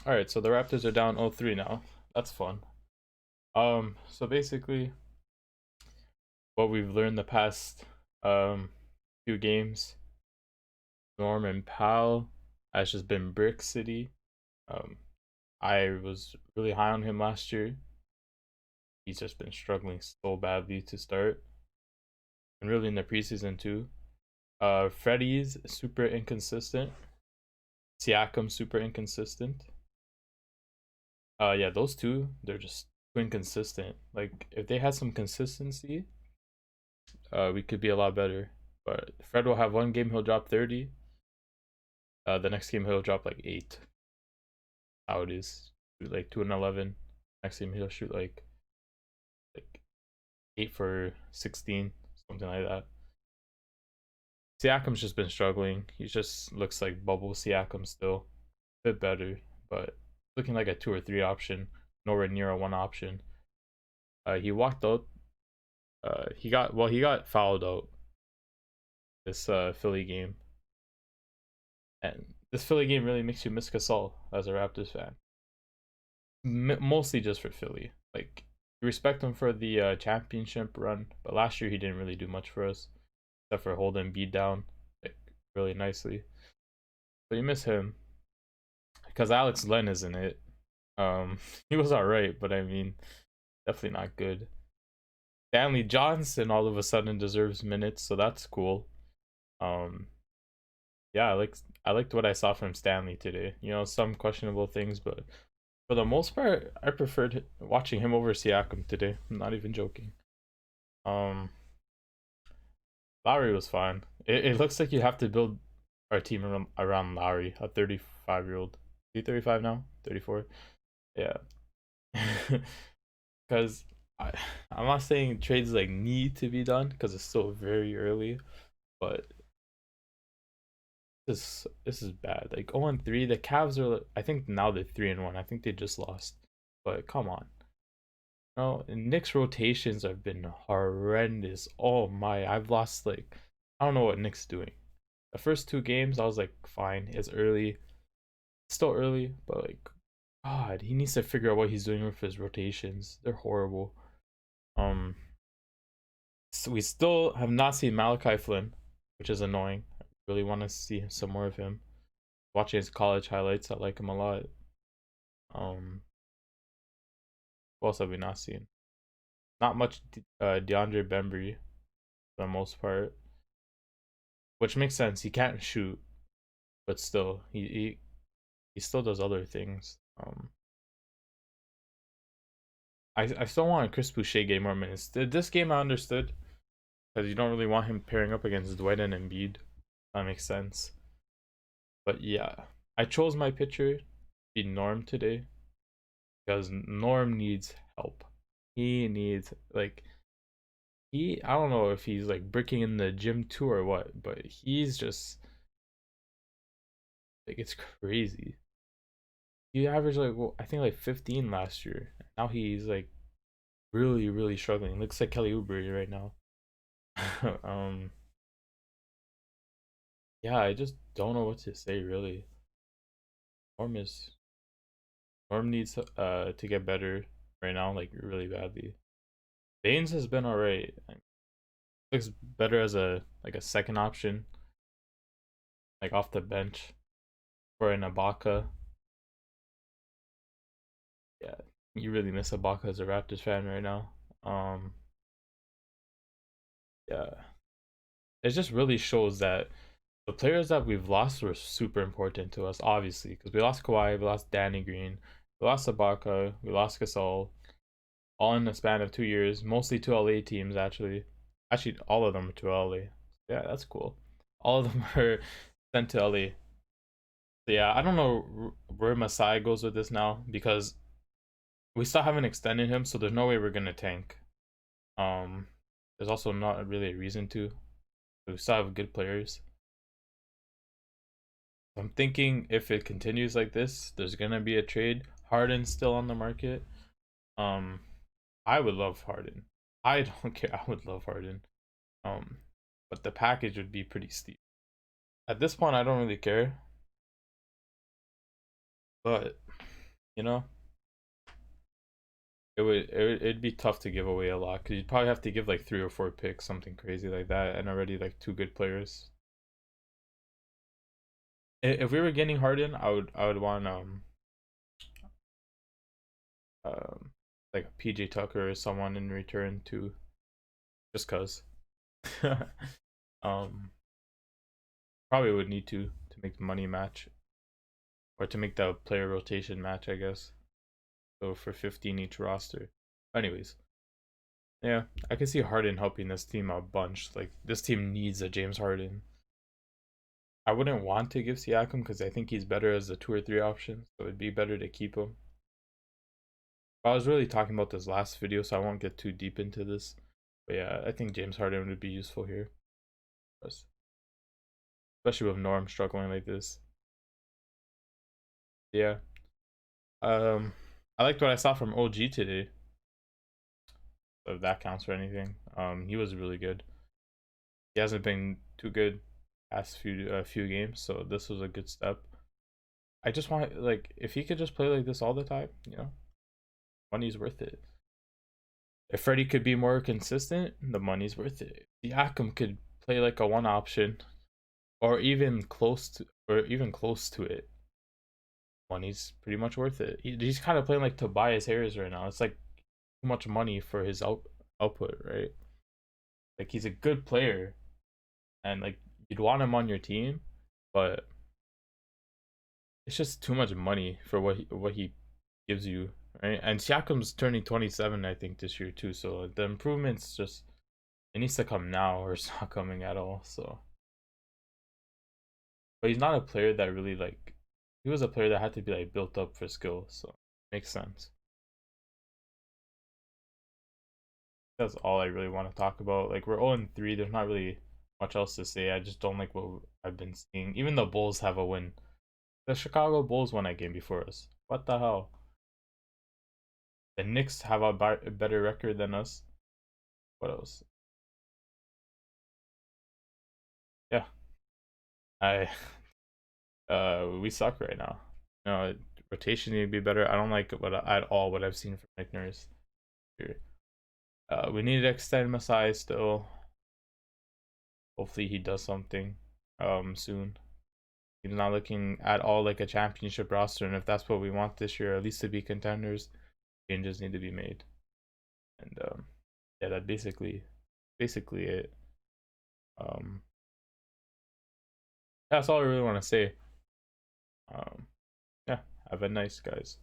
All right, so the Raptors are down 0-3 now. That's fun. So basically, what we've learned the past few games, Norman Powell has just been brick city. Um, I was really high on him last year. He's just been struggling so badly to start, and really in the preseason too. Freddie's super inconsistent. Siakam super inconsistent. Yeah, those two, they're just too inconsistent. Like if they had some consistency, we could be a lot better. But Fred will have one game he'll drop 30. The next game he'll drop like 8. How it is, shoot like 2 and 11. Next game he'll shoot like 8 for 16, something like that. Siakam's just been struggling. He just looks like bubble Siakam still, a bit better, but looking like a 2 or 3 option, nowhere near a 1 option. He walked out. He got fouled out this Philly game, and this Philly game really makes you miss Gasol as a Raptors fan. Mostly just for Philly. Like you respect him for the championship run, but last year he didn't really do much for us except for holding Embiid down like really nicely. So you miss him because Alex Len isn't it. He was alright, but I mean, definitely not good. Stanley Johnson all of a sudden deserves minutes, so that's cool. Um, yeah, I liked what I saw from Stanley today. You know, some questionable things, but for the most part, I preferred watching him over Siakam today. I'm not even joking. Um, Lowry was fine. It looks like you have to build our team around Lowry, a 35-year-old. Is he 35 now? 34? Yeah. Because I'm not saying trades like need to be done because it's still very early, but this is bad. Like 0-3, the Cavs are. I think now they're 3-1. I think they just lost, but come on. No, Knicks rotations have been horrendous. Oh my, I've lost like I don't know what Knicks doing. The first 2 games I was like fine. It's early, still early, but like God, he needs to figure out what he's doing with his rotations. They're horrible. Um, so we still have not seen Malachi Flynn, which is annoying. I really want to see some more of him. Watching his college highlights, I like him a lot. What else have we not seen? Not much DeAndre Bembry for the most part, which makes sense. He can't shoot, but still, he still does other things. I still want Chris Boucher get more minutes. This game I understood because you don't really want him pairing up against Dwight and Embiid. That makes sense. But yeah, I chose my pitcher, be Norm today, because Norm needs help. He needs like I don't know if he's like bricking in the gym too or what, but he's just like it's crazy. He averaged like I think like 15 last year. Now he's like really struggling. Looks like Kelly Oubre right now. um yeah, I just don't know what to say really. Norm is Norm needs to get better right now, like really badly. Baines has been alright. Looks better as a second option, like off the bench for an Ibaka. Yeah, you really miss Ibaka as a Raptors fan right now. Yeah, it just really shows that the players that we've lost were super important to us, obviously, because we lost Kawhi, we lost Danny Green, we lost Ibaka, we lost Gasol, all in the span of 2 years, mostly to LA teams actually. Actually, all of them are to LA. Yeah, that's cool. All of them are sent to LA. So yeah, I don't know where Masai goes with this now because we still haven't extended him, so there's no way we're gonna tank. Um, there's also not really a reason to. We still have good players. I'm thinking if it continues like this, there's gonna be a trade. Harden's still on the market. Um, I would love Harden. I don't care. I would love Harden. Um, but the package would be pretty steep. At this point, I don't really care. But You know, it'd be tough to give away a lot because you'd probably have to give like 3 or 4 picks, something crazy like that, and already like 2 good players. If we were getting Harden, I would want um like a PJ Tucker or someone in return too, just cause. um, Probably would need to make the money match or to make the player rotation match, I guess. So for 15 each roster. Anyways, yeah, I can see Harden helping this team a bunch. Like this team needs a James Harden. I wouldn't want to give Siakam because I think he's better as a 2 or 3 option, so it'd be better to keep him. But I was really talking about this last video, so I won't get too deep into this. But yeah, I think James Harden would be useful here, especially with Norm struggling like this. Yeah. I liked what I saw from OG today. If that counts for anything. He was really good. He hasn't been too good past few games, so this was a good step. I just want like if he could just play like this all the time, money's worth it. If Freddie could be more consistent, the money's worth it. If Siakam could play like a one option, or even close to it, money's pretty much worth it. He's kind of playing like Tobias Harris right now. It's like too much money for his output, right? Like he's a good player, and like you'd want him on your team, but it's just too much money for what he gives you, right? And Siakam's turning 27, I think, this year too. So the improvements just it needs to come now, or it's not coming at all. So, but he's not a player that really like. He was a player that had to be like built up for skill, so makes sense. That's all I really want to talk about. Like we're 0-3. There's not really much else to say. I just don't like what I've been seeing. Even the Bulls have a win. The Chicago Bulls won a game before us. What the hell? The Knicks have a better record than us. What else? Yeah, I we suck right now. No, rotation need to be better. I don't like at all what I've seen from Nick Nurse here. We need to extend Masai still. Hopefully he does something soon. He's not looking at all like a championship roster, and if that's what we want this year, at least to be contenders, changes need to be made. And yeah, that basically it. Um, that's all I really want to say. Yeah, have a nice guys.